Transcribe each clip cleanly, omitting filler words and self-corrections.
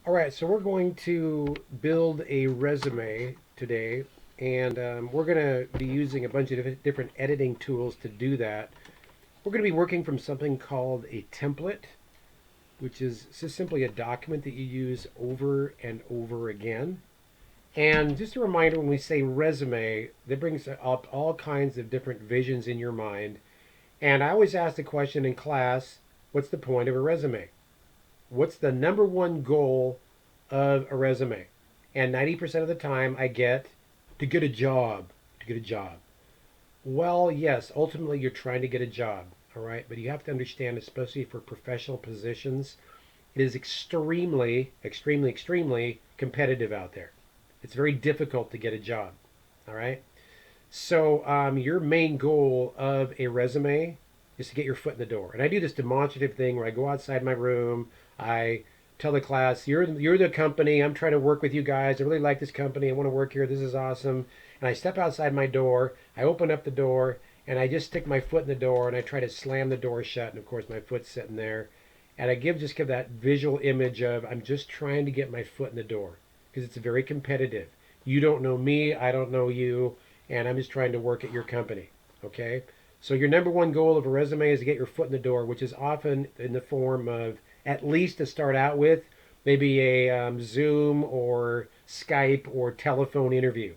All right, so we're going to build a resume today, and we're going to be using a bunch of different editing tools to do that. We're going to be working from something called a template, which is just simply a document that you use over and over again. And just a reminder, when we say resume, that brings up all kinds of different visions in your mind. And I always ask the question in class, what's the point of a resume? What's the number one goal of a resume? And 90% of the time I get to get a job, to get a job. Well, yes, ultimately you're trying to get a job, all right? But you have to understand, especially for professional positions, it is extremely competitive out there. It's very difficult to get a job, all right? So your main goal of a resume is to get your foot in the door. And I do this demonstrative thing where I go outside my room, I tell the class, you're the company. I'm trying to work with you guys. I really like this company. I want to work here. This is awesome. And I step outside my door. I open up the door, and I just stick my foot in the door, and I try to slam the door shut. And of course, my foot's sitting there. And I just give that visual image of I'm just trying to get my foot in the door because it's very competitive. You don't know me. I don't know you. And I'm just trying to work at your company. Okay? So your number one goal of a resume is to get your foot in the door, which is often in the form of, at least to start out with, maybe a Zoom or Skype or telephone interview.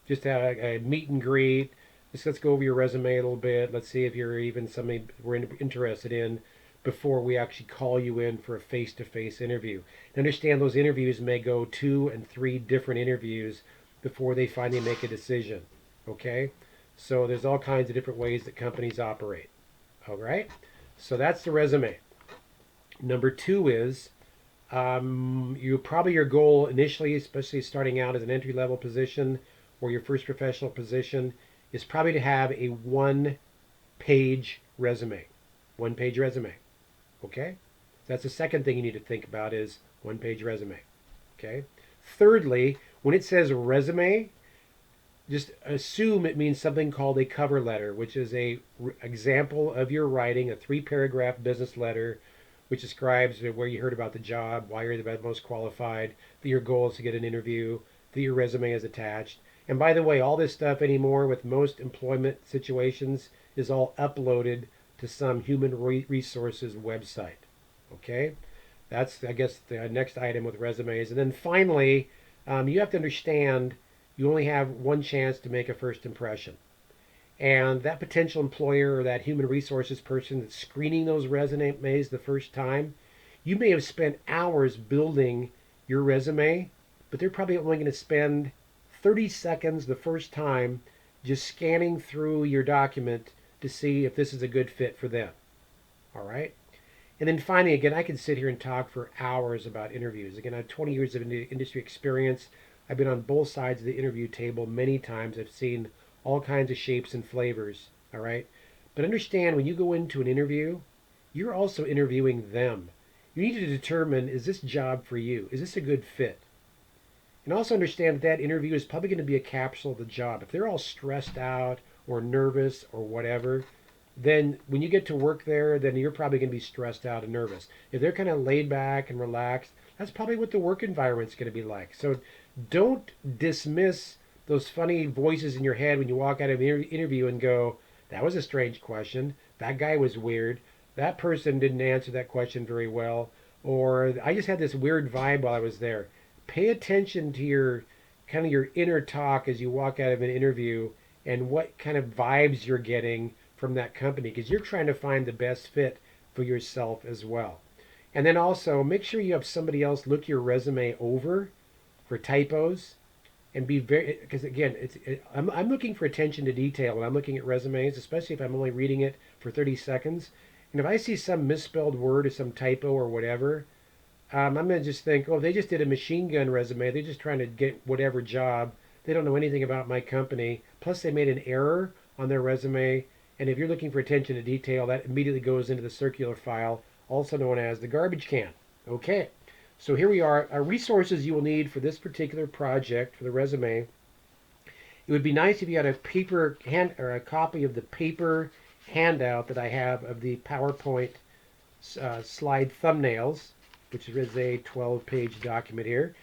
Just a meet and greet. Just let's go over your resume a little bit. Let's see if you're even somebody we're interested in before we actually call you in for a face-to-face interview. And understand those interviews may go 2 and 3 different interviews before they finally make a decision. Okay? So there's all kinds of different ways that companies operate. All right? So that's the resume. Number two is your goal initially, especially starting out as an entry level position or your first professional position, is probably to have a one-page resume. One-page resume. Okay? That's the second thing you need to think about is one-page resume. Okay? Thirdly, when it says resume, just assume it means something called a cover letter, which is a example of your writing, a 3-paragraph business letter, which describes where you heard about the job, why you're the most qualified, that your goal is to get an interview, that your resume is attached. And by the way, all this stuff anymore with most employment situations is all uploaded to some human resources website. Okay? That's, I guess, the next item with resumes. And then finally, you have to understand you only have one chance to make a first impression. And that potential employer or that human resources person that's screening those resumes the first time, you may have spent hours building your resume, but they're probably only going to spend 30 seconds the first time just scanning through your document to see if this is a good fit for them. All right? And then finally, again, I can sit here and talk for hours about interviews. Again, I have 20 years of industry experience. I've been on both sides of the interview table many times. I've seen all kinds of shapes and flavors, all right? But understand when you go into an interview, you're also interviewing them. You need to determine, is this job for you? Is this a good fit? And also understand that interview is probably going to be a capsule of the job. If they're all stressed out or nervous or whatever, then when you get to work there, then you're probably going to be stressed out and nervous. If they're kind of laid back and relaxed, that's probably what the work environment's going to be like. So don't dismiss those funny voices in your head when you walk out of an interview and go, that was a strange question. That guy was weird. That person didn't answer that question very well. Or I just had this weird vibe while I was there. Pay attention to your kind of your inner talk as you walk out of an interview and what kind of vibes you're getting from that company because you're trying to find the best fit for yourself as well. And then also make sure you have somebody else look your resume over for typos and be very, because again, I'm looking for attention to detail when I'm looking at resumes, especially if I'm only reading it for 30 seconds. And if I see some misspelled word or some typo or whatever, I'm going to just think, oh, they just did a machine gun resume. They're just trying to get whatever job. They don't know anything about my company. Plus, they made an error on their resume. And if you're looking for attention to detail, that immediately goes into the circular file, also known as the garbage can. Okay, so here we are. Our resources you will need for this particular project, for the resume. It would be nice if you had a paper hand or a copy of the paper handout that I have of the PowerPoint slide thumbnails. which is a 12-page document here.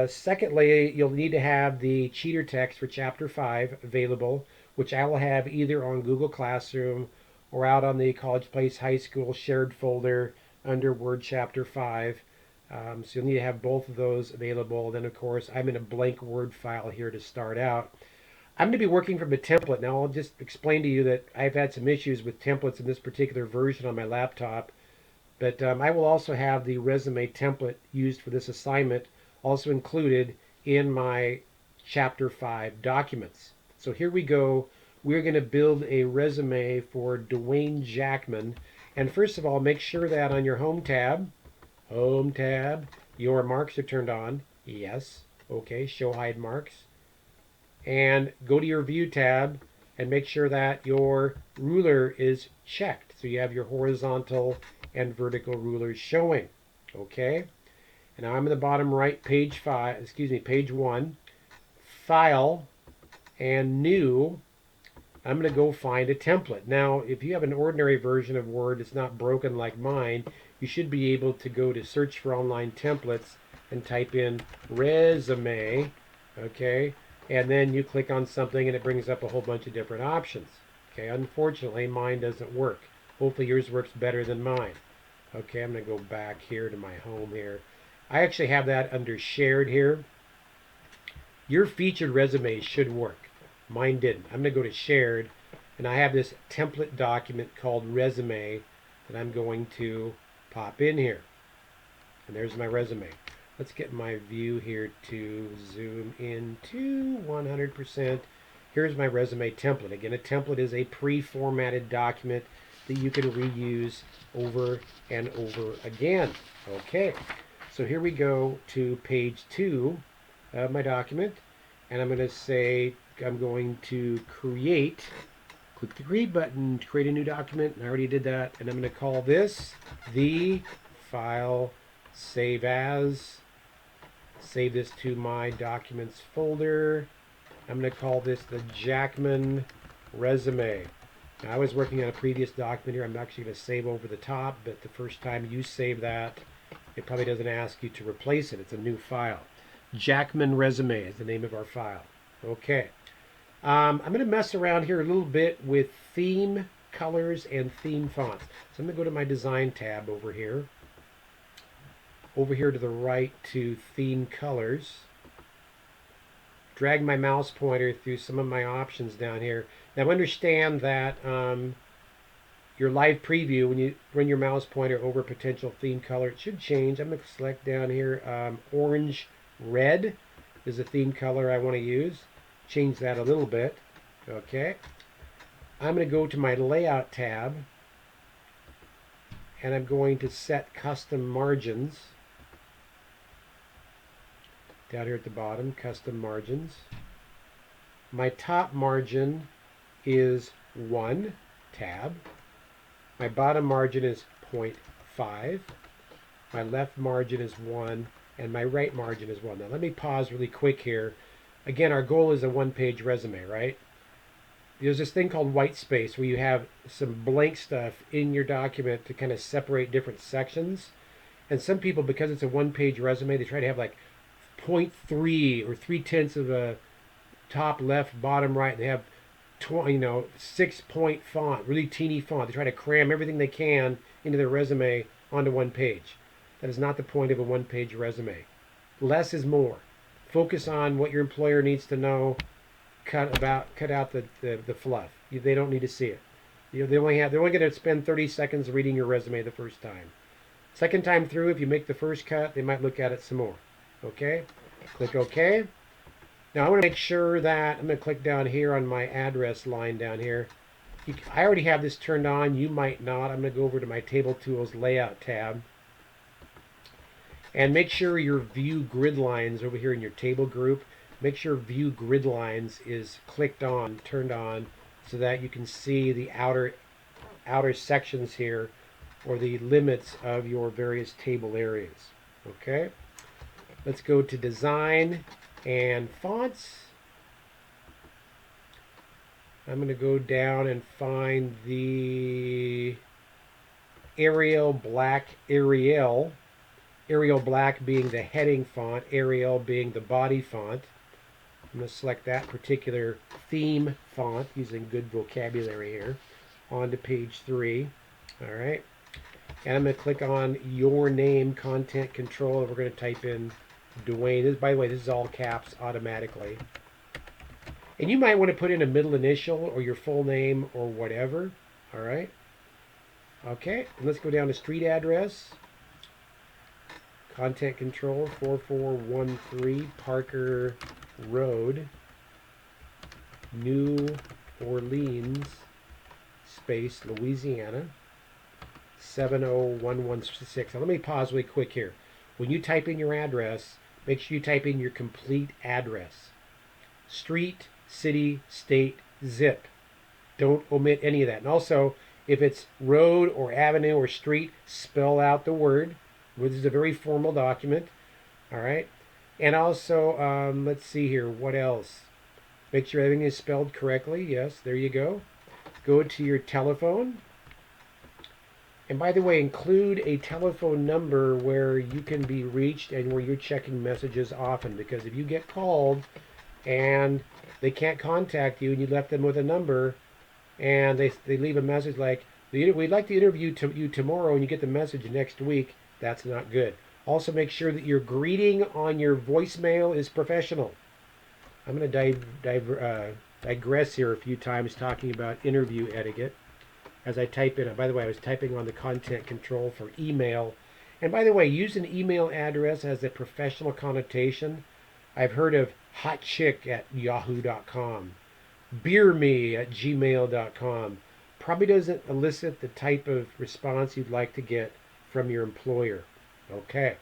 Secondly, you'll need to have the cheater text for Chapter 5 available, which I will have either on Google Classroom or out on the College Place High School shared folder under Word Chapter 5. So you'll need to have both of those available. Then, of course, I'm in a blank Word file here to start out. I'm going to be working from a template. Now, I'll just explain to you that I've had some issues with templates in this particular version on my laptop. But I will also have the resume template used for this assignment also included in my Chapter 5 documents. So here we go. We're going to build a resume for Dwayne Jackman. And first of all, make sure that on your Home tab, your marks are turned on. Yes. Okay, show hide marks. And go to your View tab and make sure that your ruler is checked. So you have your horizontal and vertical rulers showing. Okay. And now I'm in the bottom right, page 1, File, and New. I'm going to go find a template. Now, if you have an ordinary version of Word, it's not broken like mine, you should be able to go to Search for Online Templates and type in Resume, okay? And then you click on something and it brings up a whole bunch of different options. Okay, unfortunately, mine doesn't work. Hopefully yours works better than mine. Okay, I'm going to go back here to my home here. I actually have that under shared here. Your featured resume should work. Mine didn't. I'm going to go to shared, and I have this template document called resume that I'm going to pop in here. And there's my resume. Let's get my view here to zoom in to 100%. Here's my resume template. Again, a template is a pre-formatted document that you can reuse over and over again. Okay. So here we go to page 2 of my document, and I'm going to say I'm going to create, click the create button to create a new document, and I already did that, and I'm going to call this the file, save as, save this to my documents folder. I'm going to call this the Jackman resume. Now, I was working on a previous document here. I'm actually going to save over the top, but the first time you save that, it probably doesn't ask you to replace it. It's a new file. Jackman resume is the name of our file. Okay. I'm going to mess around here a little bit with theme colors and theme fonts. So I'm going to go to my design tab over here. Over here to the right to theme colors. Drag my mouse pointer through some of my options down here. Now understand that your live preview, when you run your mouse pointer over potential theme color, it should change. I'm going to select down here orange red is the theme color I want to use. Change that a little bit. Okay. I'm going to go to my layout tab and I'm going to set custom margins. Down here at the bottom, custom margins. My top margin is 1 tab. My bottom margin is 0.5. My left margin is 1, and my right margin is 1. Now let me pause really quick here. Again, our goal is a one-page resume, right? There's this thing called white space where you have some blank stuff in your document to kind of separate different sections. And some people, because it's a one-page resume, they try to have like 0.3 or 3/10 of a top left, bottom right. They have 6-point font, really teeny font. They try to cram everything they can into their resume onto one page. That is not the point of a one-page resume. Less is more. Focus on what your employer needs to know. Cut out the fluff. They don't need to see it. They're only going to spend 30 seconds reading your resume the first time. Second time through, if you make the first cut, they might look at it some more. Okay? Click OK. Now I want to make sure that I'm going to click down here on my address line down here. I already have this turned on. You might not. I'm going to go over to my Table Tools Layout tab. And make sure your View Grid Lines over here in your table group, make sure View Grid Lines is clicked on, turned on, so that you can see the outer sections here, or the limits of your various table areas. Okay? Let's go to Design and Fonts. I'm going to go down and find the Arial, black Arial. Arial Black being the heading font, Arial being the body font. I'm going to select that particular theme font using good vocabulary here. On to page 3. All right. And I'm going to click on your name, content control. We're going to type in Dwayne. This, by the way, this is all caps automatically. And you might want to put in a middle initial or your full name or whatever. All right. Okay. And let's go down to street address. Content control 4413 Parker Road, New Orleans, space, Louisiana, 70116. Now let me pause really quick here. When you type in your address, make sure you type in your complete address. Street, city, state, zip. Don't omit any of that. And also, if it's road or avenue or street, spell out the word. This is a very formal document. All right. And also, let's see here. What else? Make sure everything is spelled correctly. Yes, there you go. Go to your telephone. And by the way, include a telephone number where you can be reached and where you're checking messages often. Because if you get called and they can't contact you and you left them with a number and they leave a message like, we'd like to interview you tomorrow, and you get the message next week, that's not good. Also, make sure that your greeting on your voicemail is professional. I'm going to digress here a few times talking about interview etiquette. As I type in, by the way, I was typing on the content control for email. And by the way, use an email address as a professional connotation. I've heard of hotchick@yahoo.com, beerme@gmail.com. Probably doesn't elicit the type of response you'd like to get from your employer. Okay.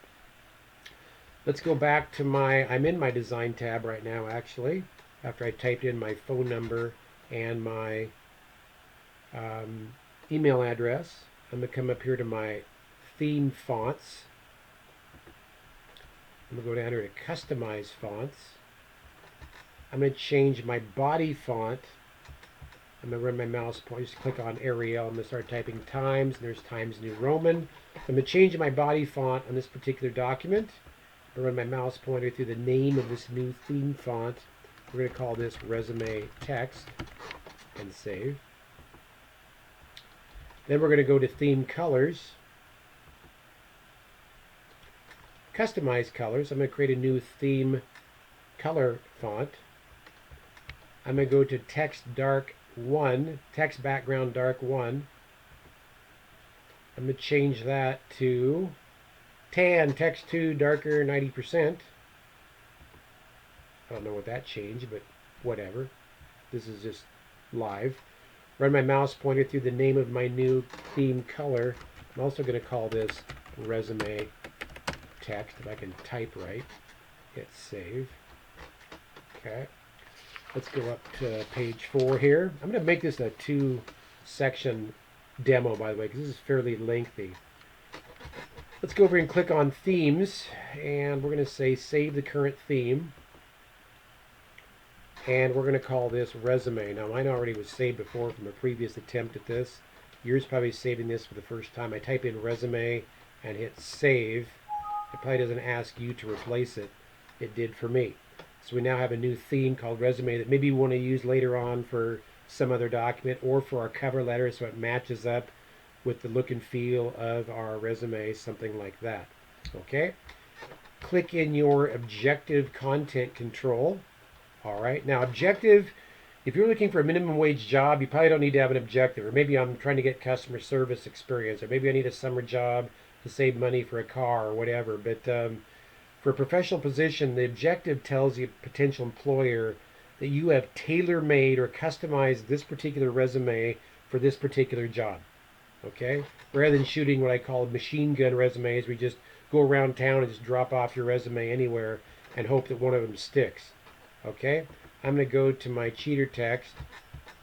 Let's go back to I'm in my design tab right now actually, after I typed in my phone number and my email address. I'm going to come up here to my theme fonts. I'm going to go down here to customize fonts. I'm going to change my body font. I'm going to run my mouse pointer, just click on Arial. I'm going to start typing Times, and there's Times New Roman. I'm going to change my body font on this particular document. I'm going to run my mouse pointer through the name of this new theme font. We're going to call this Resume Text and save. Then we're going to go to Theme Colors. Customize colors. I'm going to create a new theme color font. I'm going to go to Text Dark 1, Text Background Dark 1. I'm going to change that to Tan, Text 2, Darker 90%. I don't know what that changed, but whatever. This is just live. Run my mouse pointer through the name of my new theme color. I'm also going to call this Resume Text, if I can type right. Hit save. Okay. Let's go up to page 4 here. I'm going to make this a 2-section demo, by the way, because this is fairly lengthy. Let's go over and click on Themes, and we're going to say Save the current theme. And we're going to call this Resume. Now, mine already was saved before from a previous attempt at this. Yours probably saving this for the first time. I type in Resume and hit Save. It probably doesn't ask you to replace it. It did for me. So we now have a new theme called Resume that maybe we want to use later on for some other document or for our cover letter, so it matches up with the look and feel of our resume, something like that. Okay. Click in your objective content control. All right. Now, objective, if you're looking for a minimum wage job, you probably don't need to have an objective. Or maybe I'm trying to get customer service experience, or maybe I need a summer job to save money for a car or whatever. But for a professional position, the objective tells the potential employer that you have tailor-made or customized this particular resume for this particular job. Okay? Rather than shooting what I call machine gun resumes, we just go around town and just drop off your resume anywhere and hope that one of them sticks. Okay? I'm going to go to my cheater text.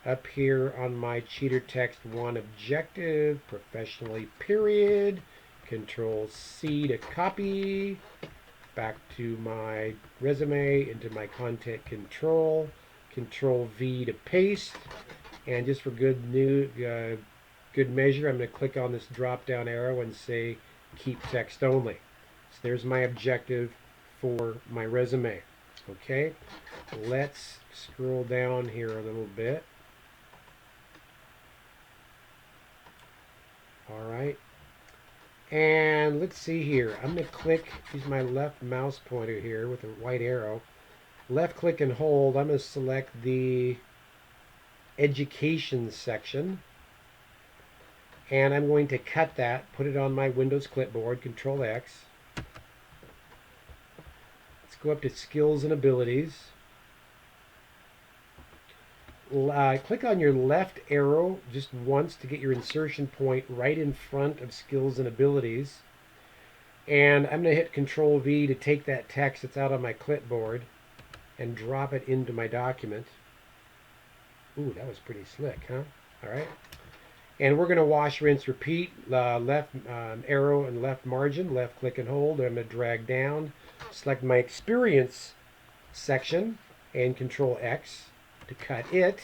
Up here on my cheater text 1, objective, professionally, period. Control C to copy. Back to my resume, into my content control. Control V to paste. And just for good measure, I'm going to click on this drop down arrow and say keep text only. So there's my objective for my resume. Okay, let's scroll down here a little bit. All right, and let's see here. I'm going to click, use my left mouse pointer here with a white arrow. Left click and hold. I'm going to select the education section. And I'm going to cut that, put it on my Windows clipboard, Control X. Let's go up to Skills and Abilities. Click on your left arrow just once to get your insertion point right in front of Skills and Abilities. And I'm going to hit Control V to take that text that's out on my clipboard and drop it into my document. Ooh, that was pretty slick, huh? All right. And we're going to wash, rinse, repeat. Left arrow and left margin, left click and hold. I'm going to drag down, select my experience section, and Control X to cut it.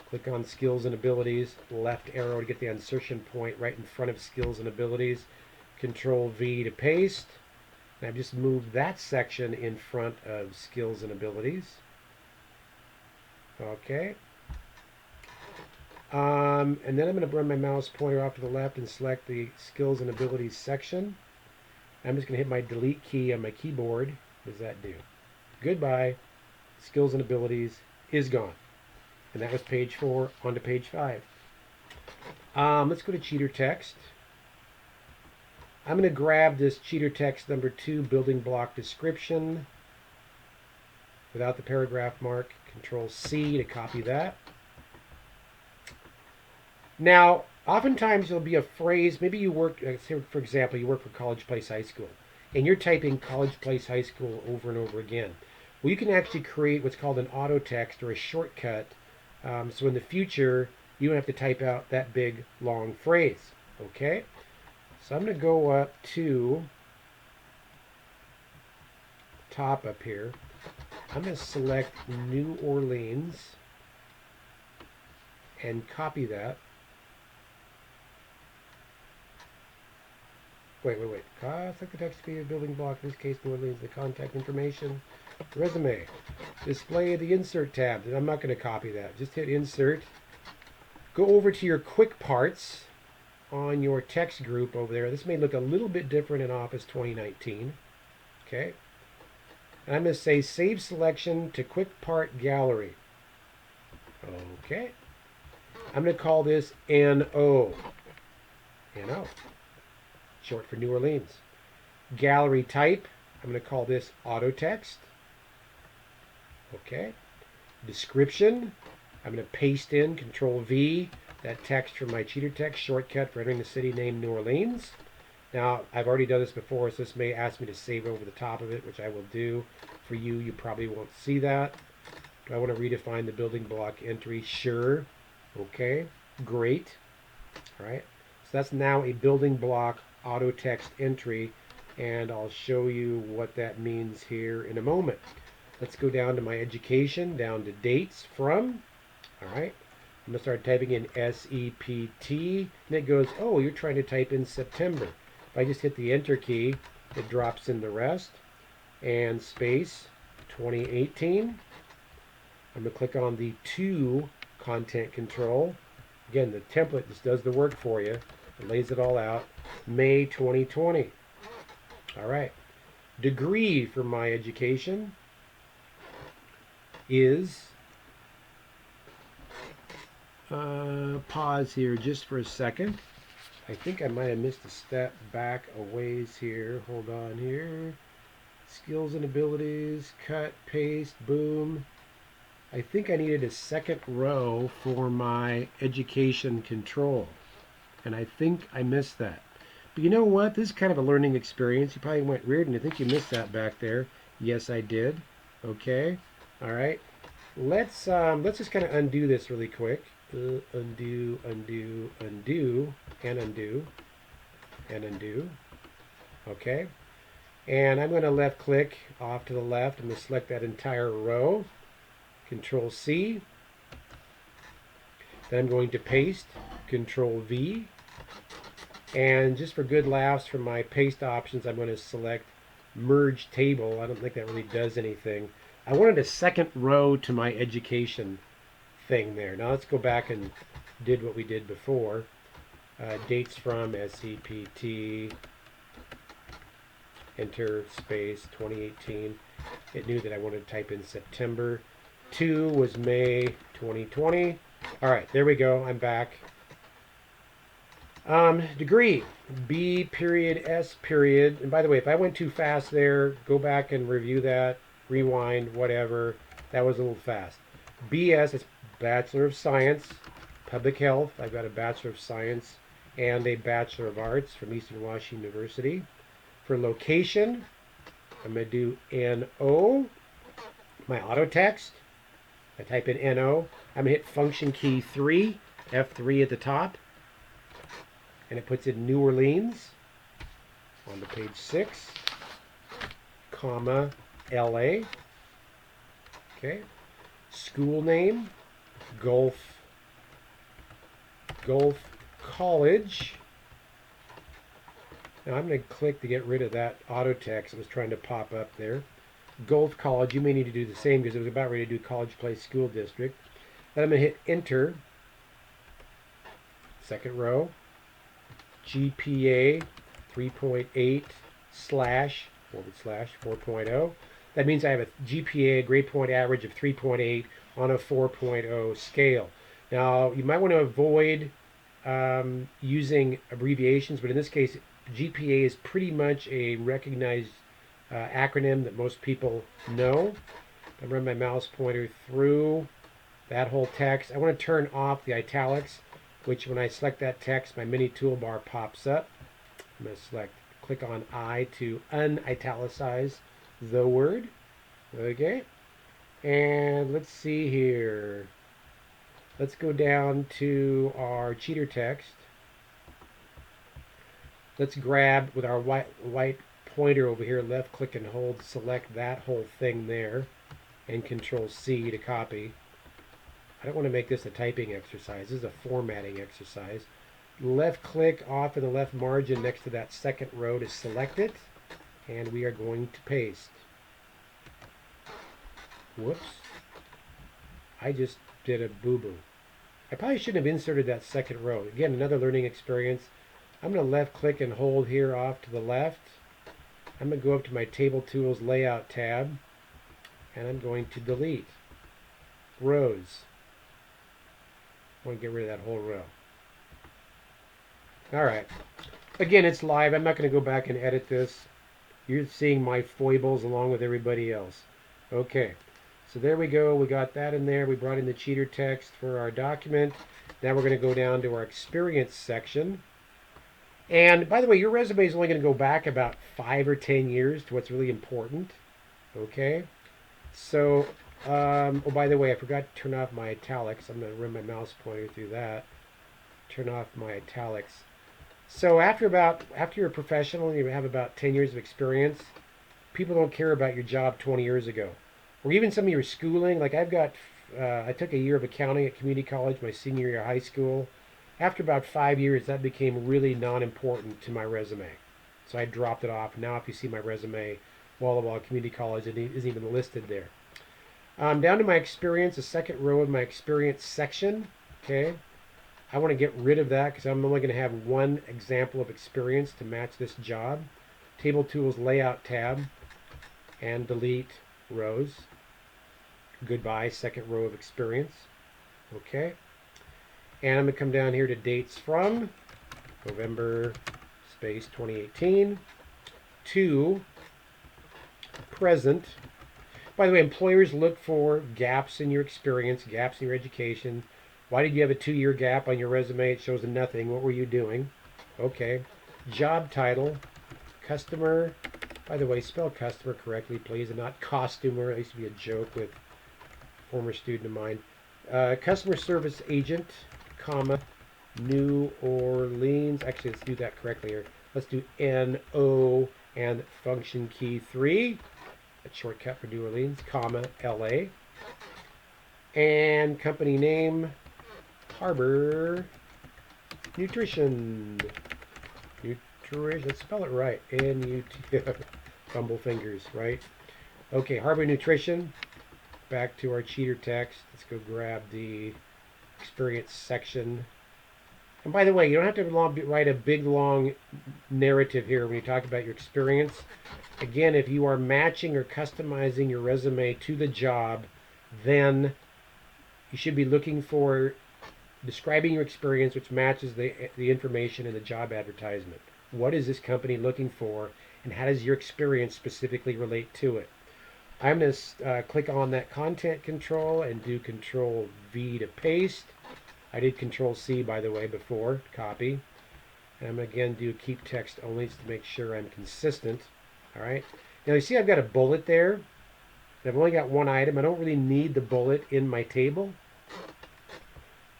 Click on skills and abilities, left arrow to get the insertion point right in front of skills and abilities. Control V to paste. And I've just moved that section in front of skills and abilities. Okay. And then I'm going to run my mouse pointer off to the left and select the skills and abilities section. I'm just going to hit my delete key on my keyboard. What does that do? Goodbye. Skills and abilities is gone. And that was page 4. On to page 5. Let's go to cheater text. I'm going to grab this cheater text number 2, building block description, without the paragraph mark. Control C to copy that. Now, oftentimes there'll be a phrase, maybe you work, say for example, you work for College Place High School, and you're typing College Place High School over and over again. Well, you can actually create what's called an auto text or a shortcut, so in the future, you don't have to type out that big, long phrase, okay? So I'm going to go up to top up here. I'm going to select New Orleans and copy that. Wait. Select the text to be a building block. In this case, New Orleans, the contact information, resume. Display the insert tab. I'm not going to copy that. Just hit insert. Go over to your quick parts on your text group over there. This may look a little bit different in Office 2019. Okay. And I'm going to say save selection to quick part gallery. Okay. I'm going to call this NO. NO. Short for New Orleans. Gallery type, I'm going to call this auto text. Okay. Description, I'm going to paste in Control V that text from my cheater text shortcut for entering the city name New Orleans. Now, I've already done this before, so this may ask me to save over the top of it, which I will do. For you, you probably won't see that. Do I want to redefine the building block entry? Sure. Okay. Great. All right. So that's now a building block auto text entry, and I'll show you what that means here in a moment. Let's go down to my education, down to dates from. All right. I'm going to start typing in SEPT, and it goes, oh, you're trying to type in September. If I just hit the enter key, it drops in the rest, and space 2018. I'm going to click on the to content control. Again, the template just does the work for you. It lays it all out. May 2020. All right. Degree for my education is, pause here just for a second. I think I might have missed a step back a ways here. Hold on here. Skills and abilities, cut, paste, boom. I think I needed a second row for my education control. And I think I missed that. But you know what? This is kind of a learning experience. You probably went weird, and I think you missed that back there. Yes, I did. Okay. All right. Let's just kind of undo this really quick. Undo, undo, undo, and undo, and undo. Okay. And I'm going to left click off to the left. I'm going to select that entire row. Control C. Then I'm going to paste. Control V. And just for good laughs from my paste options, I'm going to select merge table. I don't think that really does anything. I wanted a second row to my education thing there. Now let's go back and did what we did before. Dates from SCPT, enter space 2018. It knew that I wanted to type in September. 2 was May 2020. All right, there we go. I'm back. Degree, B period, S period. And by the way, if I went too fast there, go back and review that, rewind, whatever. That was a little fast. BS is Bachelor of Science, Public Health. I've got a Bachelor of Science and a Bachelor of Arts from Eastern Washington University. For location, I'm going to do NO. My auto text, I type in NO. I'm going to hit function key 3, F3 at the top. And it puts in New Orleans on to page 6, comma, LA. Okay. School name, Gulf College. Now I'm going to click to get rid of that auto text that was trying to pop up there. Gulf College, you may need to do the same because it was about ready to do College Place School District. Then I'm going to hit enter. Second row. GPA 3.8 slash / 4.0. That means I have a GPA, a grade point average of 3.8 on a 4.0 scale. Now, you might want to avoid using abbreviations, but in this case, GPA is pretty much a recognized acronym that most people know. I run my mouse pointer through that whole text. I want to turn off the italics, which when I select that text, my mini toolbar pops up. I'm going to click on I to unitalicize the word. Okay. And let's see here. Let's go down to our cheater text. Let's grab with our white pointer over here, left click and hold, select that whole thing there, and Control C to copy. I don't want to make this a typing exercise. This is a formatting exercise. Left click off in the left margin next to that second row to select it, and we are going to paste. Whoops. I just did a boo-boo. I probably shouldn't have inserted that second row. Again, another learning experience. I'm going to left click and hold here off to the left. I'm going to go up to my Table Tools Layout tab, and I'm going to delete rows. I want to get rid of that whole row. All right. Again, it's live. I'm not going to go back and edit this. You're seeing my foibles along with everybody else. Okay. So there we go. We got that in there. We brought in the cheater text for our document. Now we're going to go down to our experience section. And by the way, your resume is only going to go back about 5 or 10 years to what's really important. Okay. So, oh, by the way, I forgot to turn off my italics. I'm going to run my mouse pointer through that. Turn off my italics. So after you're a professional and you have about 10 years of experience, people don't care about your job 20 years ago. Or even some of your schooling. Like I took a year of accounting at community college, my senior year of high school. After about 5 years, that became really non-important to my resume. So I dropped it off. Now if you see my resume, Walla Walla Community College, it isn't even listed there. Down to my experience, the second row of my experience section. Okay. I want to get rid of that because I'm only going to have one example of experience to match this job. Table Tools Layout tab and delete rows. Goodbye, second row of experience. Okay. And I'm going to come down here to dates from November space 2018 to present. By the way, employers look for gaps in your experience, gaps in your education. Why did you have a 2-year gap on your resume? It shows nothing. What were you doing? Okay. Job title, customer. By the way, spell customer correctly, please, and not costumer. That used to be a joke with a former student of mine. Customer service agent, comma, New Orleans. Actually, let's do that correctly here. Let's do NO and function key 3. That's shortcut for New Orleans, comma, LA. And company name, Harbor Nutrition. Nutrition. Let's spell it right. N-U-T. Fumble fingers, right? Okay, Harvard Nutrition. Back to our cheater text. Let's go grab the experience section. And by the way, you don't have to write a big, long narrative here when you talk about your experience. Again, if you are matching or customizing your resume to the job, then you should be looking for describing your experience which matches the information in the job advertisement. What is this company looking for, and how does your experience specifically relate to it? I'm going to click on that content control and do Control V to paste. I did Control C, by the way, before, copy. And I'm going to again do keep text only just to make sure I'm consistent. All right. Now you see I've got a bullet there. I've only got one item. I don't really need the bullet in my table.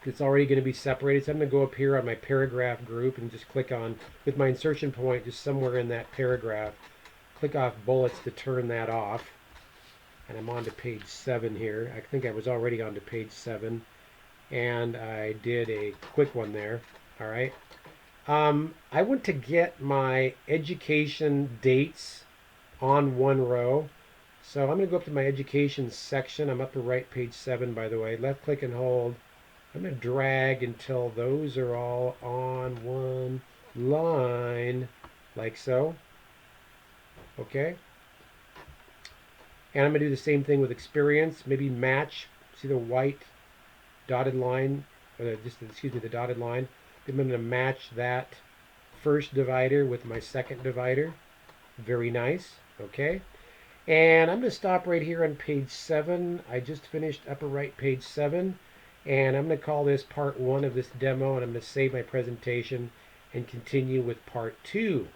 It's already going to be separated. So I'm going to go up here on my paragraph group and just click on, with my insertion point just somewhere in that paragraph, click off bullets to turn that off. And I'm on to page 7 here. I think I was already on to page 7. And I did a quick one there. All right. I want to get my education dates on one row. So I'm going to go up to my education section. I'm up to right page 7, by the way. Left click and hold. I'm going to drag until those are all on one line, like so. Okay. And I'm going to do the same thing with experience. Maybe match. See the white dotted line, the dotted line. Then I'm going to match that first divider with my second divider. Very nice. Okay. And I'm going to stop right here on page 7. I just finished upper right page 7. And I'm going to call this part 1 of this demo, and I'm going to save my presentation and continue with part 2.